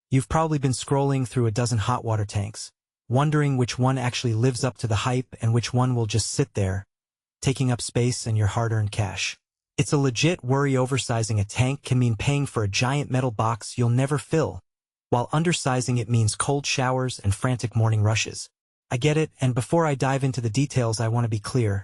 You've probably been scrolling through a dozen hot water tanks, wondering which one actually lives up to the hype and which one will just sit there, taking up space and your hard-earned cash. It's a legit worry. Oversizing a tank can mean paying for a giant metal box you'll never fill, while undersizing it means cold showers and frantic morning rushes. I get it, and before I dive into the details, I want to be clear.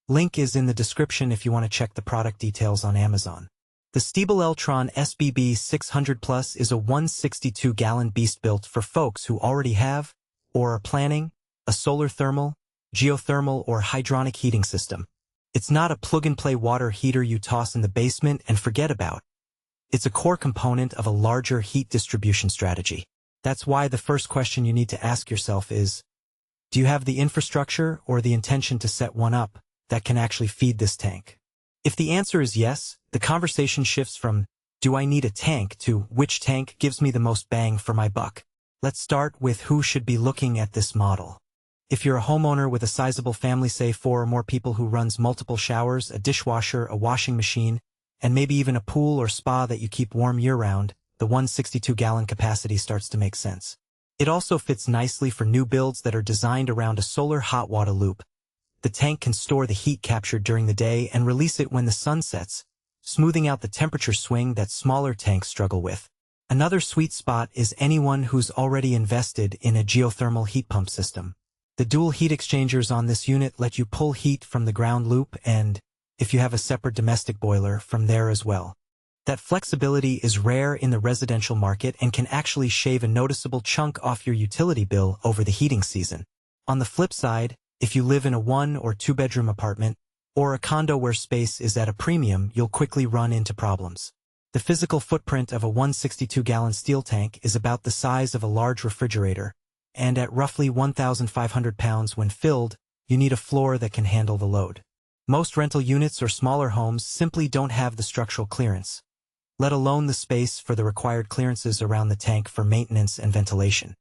Link is in the description if you want to check the product details on Amazon. The Stiebel Eltron SBB 600 Plus is a 162-gallon beast built for folks who already have, or are planning, a solar thermal, geothermal, or hydronic heating system. It's not a plug-and-play water heater you toss in the basement and forget about. It's a core component of a larger heat distribution strategy. That's why the first question you need to ask yourself is, do you have the infrastructure or the intention to set one up that can actually feed this tank? If the answer is yes, the conversation shifts from, do I need a tank, to which tank gives me the most bang for my buck? Let's start with who should be looking at this model. If you're a homeowner with a sizable family, say 4 or more people, who runs multiple showers, a dishwasher, a washing machine, and maybe even a pool or spa that you keep warm year-round, the 162-gallon capacity starts to make sense. It also fits nicely for new builds that are designed around a solar hot water loop. The tank can store the heat captured during the day and release it when the sun sets, smoothing out the temperature swing that smaller tanks struggle with. Another sweet spot is anyone who's already invested in a geothermal heat pump system. The dual heat exchangers on this unit let you pull heat from the ground loop and, if you have a separate domestic boiler, from there as well. That flexibility is rare in the residential market and can actually shave a noticeable chunk off your utility bill over the heating season. On the flip side, if you live in a 1- or 2-bedroom apartment, or a condo where space is at a premium, you'll quickly run into problems. The physical footprint of a 162-gallon steel tank is about the size of a large refrigerator, and at roughly 1,500 pounds when filled, you need a floor that can handle the load. Most rental units or smaller homes simply don't have the structural clearance, let alone the space for the required clearances around the tank for maintenance and ventilation.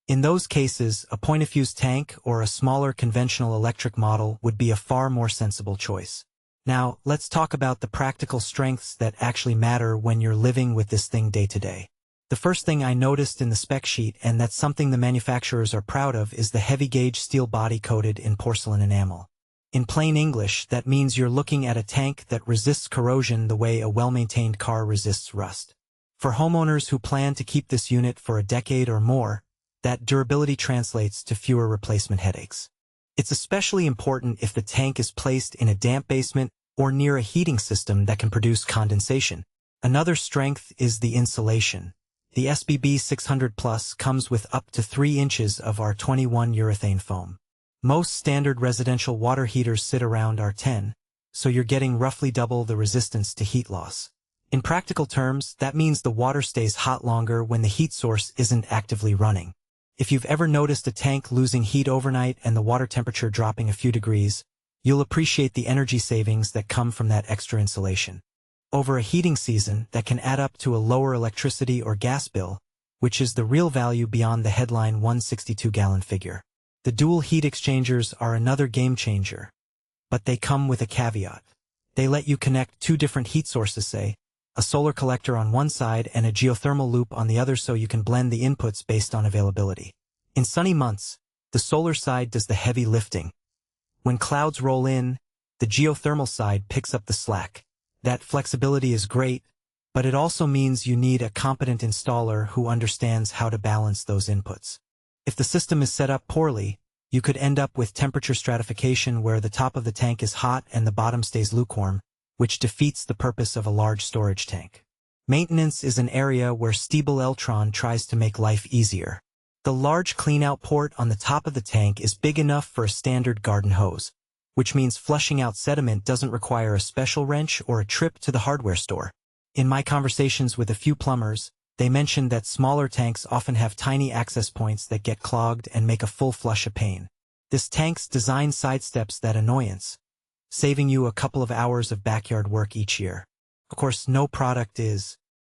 In those cases, a point-of-use tank or a smaller conventional electric model would be a far more sensible choice. Now, let's talk about the practical strengths that actually matter when you're living with this thing day to day. The first thing I noticed in the spec sheet, and that's something the manufacturers are proud of, is the heavy-gauge steel body coated in porcelain enamel. In plain English, that means you're looking at a tank that resists corrosion the way a well-maintained car resists rust. For homeowners who plan to keep this unit for a decade or more, that durability translates to fewer replacement headaches. It's especially important if the tank is placed in a damp basement or near a heating system that can produce condensation. Another strength is the insulation. The SBB 600 Plus comes with up to 3 inches of R21 urethane foam. Most standard residential water heaters sit around R10, so you're getting roughly double the resistance to heat loss. In practical terms, that means the water stays hot longer when the heat source isn't actively running. If you've ever noticed a tank losing heat overnight and the water temperature dropping a few degrees, you'll appreciate the energy savings that come from that extra insulation. Over a heating season, that can add up to a lower electricity or gas bill, which is the real value beyond the headline 162-gallon figure. The dual heat exchangers are another game changer, but they come with a caveat. They let you connect 2 different heat sources, say, a solar collector on one side and a geothermal loop on the other, so you can blend the inputs based on availability. In sunny months, the solar side does the heavy lifting. When clouds roll in, the geothermal side picks up the slack. That flexibility is great, but it also means you need a competent installer who understands how to balance those inputs. If the system is set up poorly, you could end up with temperature stratification where the top of the tank is hot and the bottom stays lukewarm, which defeats the purpose of a large storage tank. Maintenance is an area where Stiebel Eltron tries to make life easier. The large cleanout port on the top of the tank is big enough for a standard garden hose, which means flushing out sediment doesn't require a special wrench or a trip to the hardware store. In my conversations with a few plumbers, they mentioned that smaller tanks often have tiny access points that get clogged and make a full flush a pain. This tank's design sidesteps that annoyance, saving you a couple of hours of backyard work each year. Of course, no product is